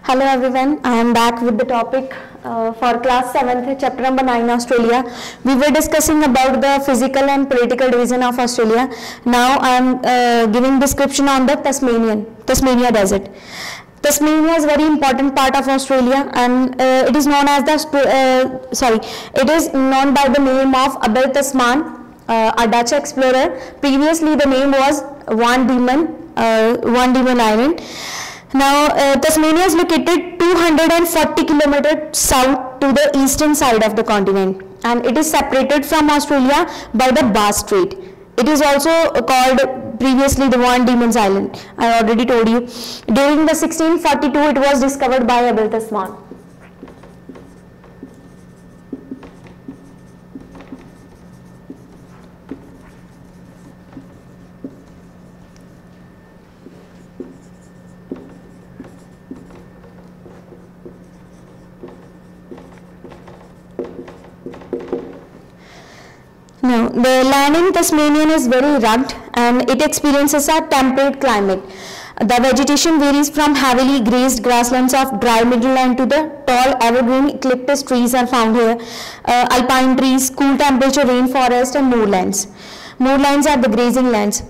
Hello everyone, I am back with the topic for class 7th, chapter number 9, Australia. We were discussing about the physical and political division of Australia. Now I am giving description on the Tasmania desert. Tasmania is a very important part of Australia, and it is known as it is known by the name of Abel Tasman, a Dutch explorer. Previously the name was Van Diemen Island. Now, Tasmania is located 240 kilometers south to the eastern side of the continent, and it is separated from Australia by the Bass Strait. It is also called previously the Van Diemen's Island. I already told you. During the 1642, it was discovered by Abel Tasman. Now, the land in Tasmania is very rugged and it experiences a temperate climate. The vegetation varies from heavily grazed grasslands of dry midland to the tall evergreen eucalyptus trees are found here, alpine trees, cool temperature rainforest and moorlands. Moorlands are the grazing lands.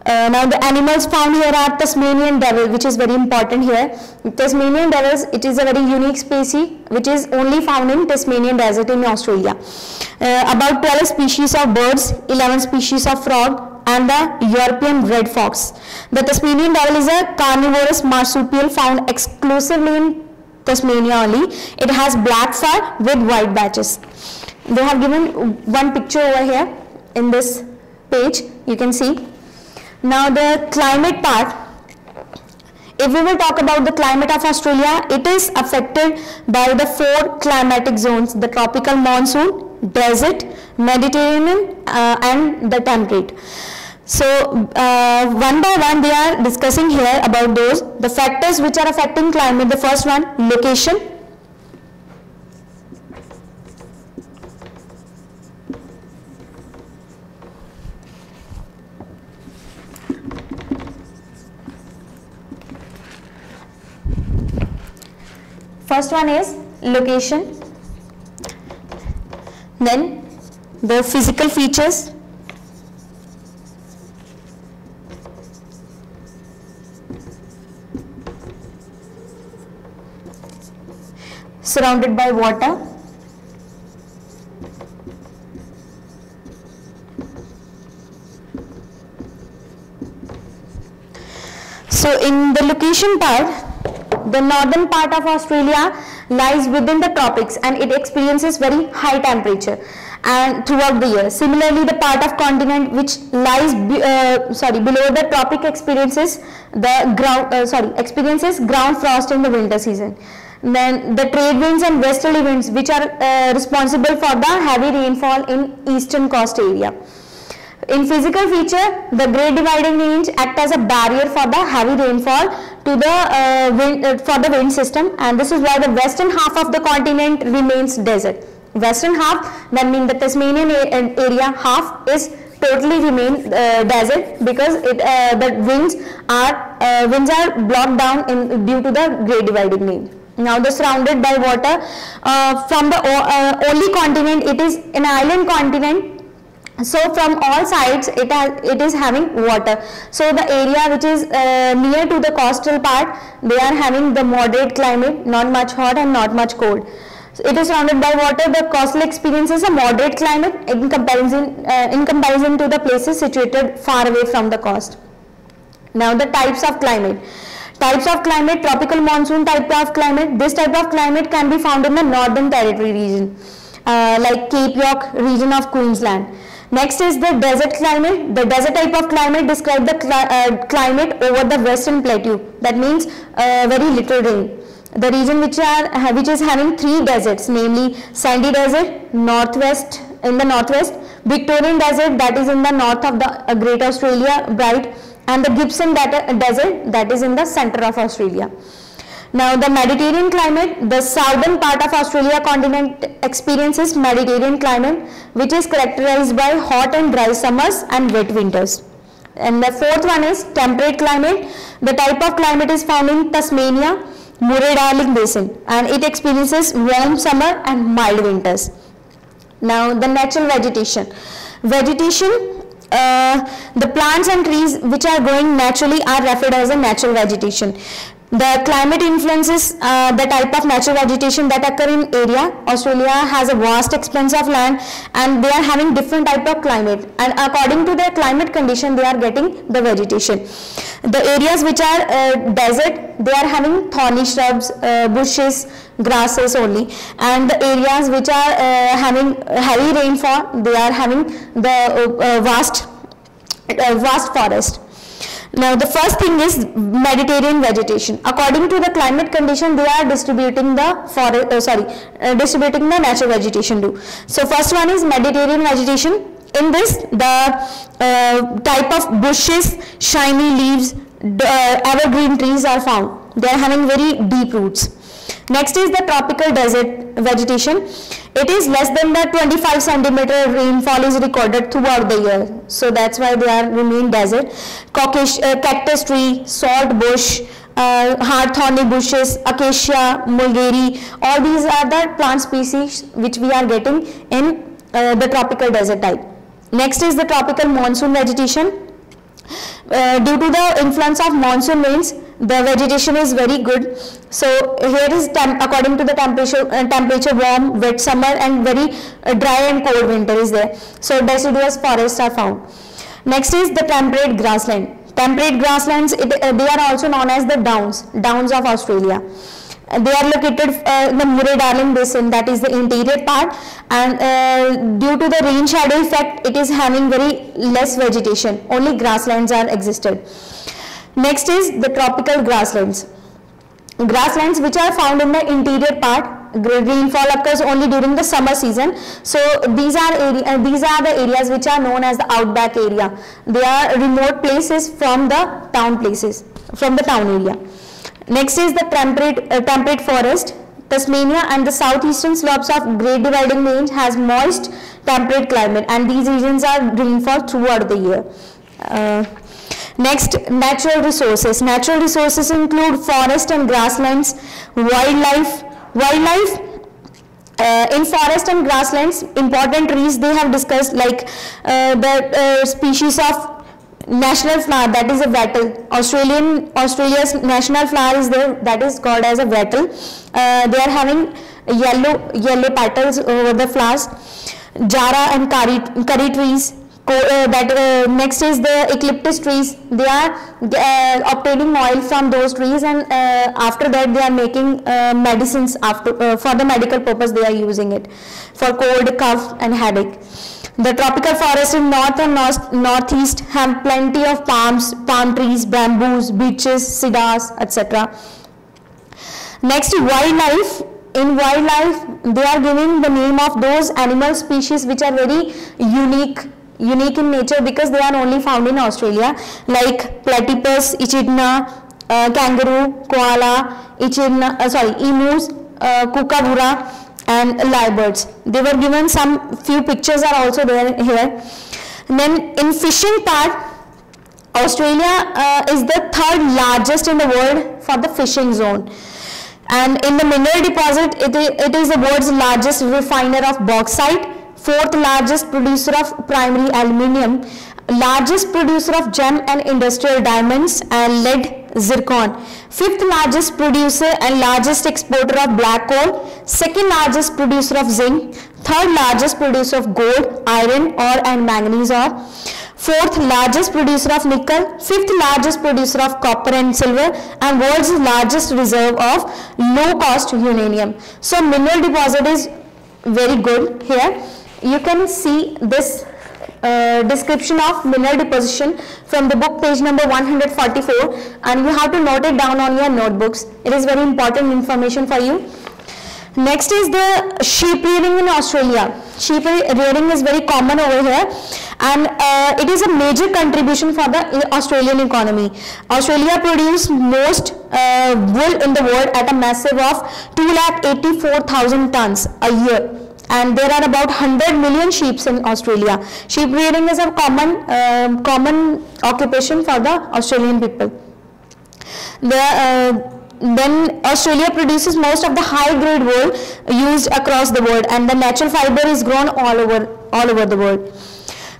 Now the animals found here are Tasmanian devil, which is very important here. Tasmanian devils, it is a very unique species which is only found in Tasmanian desert in Australia. About 12 species of birds, 11 species of frog and the European red fox. The Tasmanian devil is a carnivorous marsupial found exclusively in Tasmania only. It has black fur with white patches. They have given one picture over here in this page, you can see. Now the climate part, if we will talk about the climate of Australia, it is affected by the 4 climatic zones: the tropical monsoon, desert, Mediterranean and the temperate. So one by one they are discussing here about those, the factors which are affecting climate. The first one, location. First one is location, then the physical features, surrounded by water, so in the location part, the northern part of Australia lies within the tropics and it experiences very high temperature and throughout the year. Similarly, the part of continent which lies below the tropic experiences ground frost in the winter season. Then the trade winds and westerly winds which are responsible for the heavy rainfall in eastern coast area. In physical feature, the Great Dividing Range acts as a barrier for the heavy rainfall to the wind system, and this is why the western half of the continent remains desert. Western half, that means the Tasmanian area half, is totally remain desert because the winds are blocked down due to the Great Dividing Range. Now the surrounded by water, from the only continent, it is an island continent. So from all sides it is having water. So the area which is near to the coastal part, they are having the moderate climate, not much hot and not much cold. So it is surrounded by water. The coastal experiences a moderate climate in comparison to the places situated far away from the coast. Now the types of climate. Types of climate: tropical monsoon type of climate. This type of climate can be found in the Northern Territory region, like Cape York region of Queensland. Next is the desert climate. The desert type of climate describes the climate over the western plateau. That means very little rain. The region which is having 3 deserts, namely Sandy Desert, in the northwest, Victorian Desert, that is in the north of the Great Australia Bight, and the Gibson Desert, that is in the center of Australia. Now the Mediterranean climate, the southern part of Australia continent experiences Mediterranean climate, which is characterized by hot and dry summers and wet winters. And the fourth one is temperate climate. The type of climate is found in Tasmania. Murray-Darling Basin, and it experiences warm summer and mild winters. Now the natural vegetation. The plants and trees which are growing naturally are referred as a natural vegetation. The climate influences the type of natural vegetation that occur in area. Australia has a vast expanse of land and they are having different type of climate, and according to their climate condition they are getting the vegetation. The areas which are desert, they are having thorny shrubs, bushes, grasses only, and the areas which are having heavy rainfall, they are having the vast forest. Now the first thing is Mediterranean vegetation. According to the climate condition, they are distributing the distributing the natural vegetation too. So first one is Mediterranean vegetation. In this, the type of bushes, shiny leaves, evergreen trees are found. They are having very deep roots. Next is the tropical desert vegetation. It is less than the 25 centimeter rainfall is recorded throughout the year. So that's why they are remain desert. Cactus tree, salt bush, hard thorny bushes, acacia, mulberry, all these are the plant species which we are getting in the tropical desert type. Next is the tropical monsoon vegetation. Due to the influence of monsoon rains, the vegetation is very good. So here is according to the temperature warm, wet summer and very dry and cold winter is there. So deciduous forests are found. Next is the temperate grassland. Temperate grasslands, they are also known as the downs of Australia. They are located in the Murray-Darling Basin, that is the interior part, and due to the rain shadow effect, it is having very less vegetation. Only grasslands are existed. Next is the tropical grasslands. Grasslands which are found in the interior part. Rainfall occurs only during the summer season. So these are the areas which are known as the outback area. They are remote places from the town area. Next is the temperate forest. Tasmania and the southeastern slopes of Great Dividing Range has moist temperate climate, and these regions are rainfall throughout the year. Next, natural resources. Natural resources include forest and grasslands, wildlife. In forest and grasslands, important trees they have discussed, like the species of national flower, that is a wattle. Australia's national flower is there, that is called as a wattle. They are having yellow petals over the flowers. Jara and curry trees. Next is the eucalyptus trees. They are obtaining oil from those trees, and after that they are making medicines for the medical purpose. They are using it for cold, cough and headache. The tropical forests in north and northeast have plenty of palm trees, bamboos, beeches, cedars, etc. Next, wildlife. In wildlife, they are giving the name of those animal species which are very unique in nature, because they are only found in Australia, like platypus, echidna, kangaroo, koala, emus, kookaburra and lyrebirds. They were given some few pictures are also there here. And then in fishing part, Australia is the third largest in the world for the fishing zone. And in the mineral deposit, it is the world's largest refiner of bauxite, fourth largest producer of primary aluminium, largest producer of gem and industrial diamonds and lead zircon, fifth largest producer and largest exporter of black coal, second largest producer of zinc, third largest producer of gold, iron ore and manganese ore, fourth largest producer of nickel, fifth largest producer of copper and silver, and world's largest reserve of low cost uranium. So mineral deposit is very good here. You can see this description of mineral deposition from the book page number 144, and you have to note it down on your notebooks. It is very important information for you. Next is the sheep rearing in Australia. Sheep rearing is very common over here, and it is a major contribution for the Australian economy. Australia produces most wool in the world at a massive of 284,000 tons a year. And there are about 100 million sheep in Australia. Sheep rearing is a common occupation for the Australian people. Then Australia produces most of the high-grade wool used across the world, and the natural fiber is grown all over the world.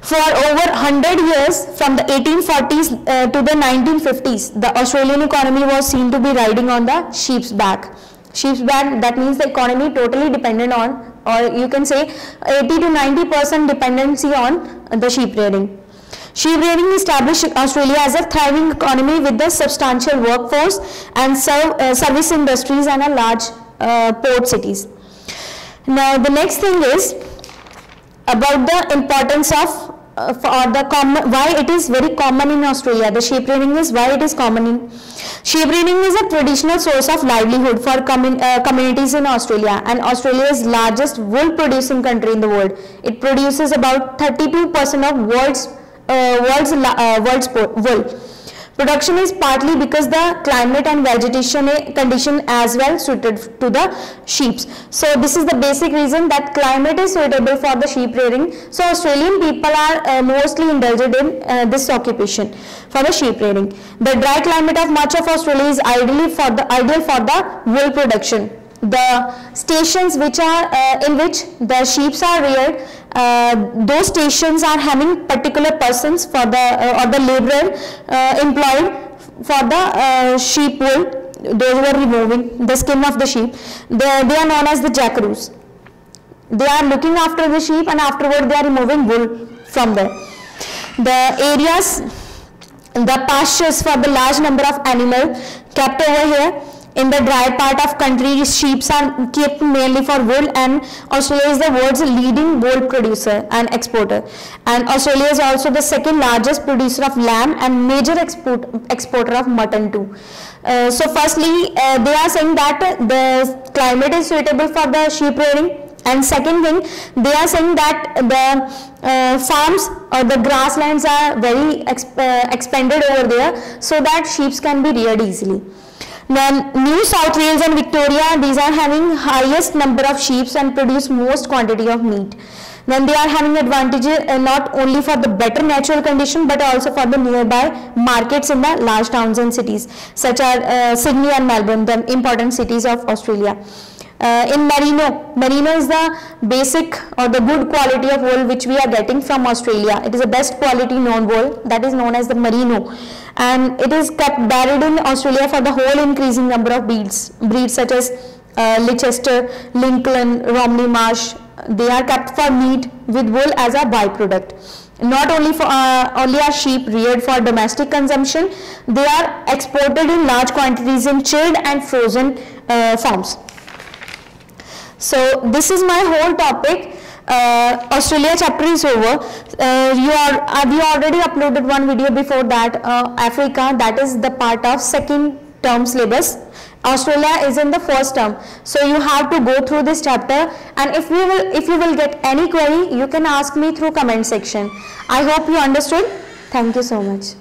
For over 100 years, from the 1840s to the 1950s, the Australian economy was seen to be riding on the sheep's back. Sheep's back, that means the economy totally dependent on, or you can say 80 to 90% dependency on the sheep rearing. Sheep rearing established Australia as a thriving economy with a substantial workforce and service industries and a large port cities. Now the next thing is about the importance of why it is very common in Australia. The sheep rearing is why it is common in. Sheep rearing is a traditional source of livelihood for communities in Australia, and Australia is largest wool producing country in the world. It produces about 32% of world's wool. Production is partly because the climate and vegetation condition as well suited to the sheep. So this is the basic reason that climate is suitable for the sheep rearing. So Australian people are mostly indulged in this occupation for the sheep rearing. The dry climate of much of Australia is ideal for the wool production. The stations which are in which the sheep are reared, those stations are having particular persons for the or the laborer employed for the sheep wool. Those who are removing the skin of the sheep, they are known as the jackaroos. They are looking after the sheep, and afterward they are removing wool from there. The areas, the pastures for the large number of animals kept over here. In the dry part of country, sheep are kept mainly for wool, and Australia is the world's leading wool producer and exporter. And Australia is also the second largest producer of lamb and major exporter of mutton too. So firstly, they are saying that the climate is suitable for the sheep rearing. And second thing, they are saying that the farms or the grasslands are very expanded over there, so that sheep can be reared easily. Then New South Wales and Victoria, these are having highest number of sheep and produce most quantity of meat. Then they are having advantages not only for the better natural condition, but also for the nearby markets in the large towns and cities such as Sydney and Melbourne, the important cities of Australia. In merino is the basic or the good quality of wool which we are getting from Australia. It is the best quality known wool, that is known as the merino, and it is kept buried in Australia for the whole increasing number of breeds such as Leicester, Lincoln, Romney Marsh. They are kept for meat with wool as a byproduct. Not only for only are sheep reared for domestic consumption, they are exported in large quantities in chilled and frozen forms. So this is my whole topic. Australia chapter is over. We already uploaded one video before that. Africa, that is the part of second term syllabus. Australia is in the first term, so you have to go through this chapter, and if you will get any query, you can ask me through comment section. I hope you understood. Thank you so much.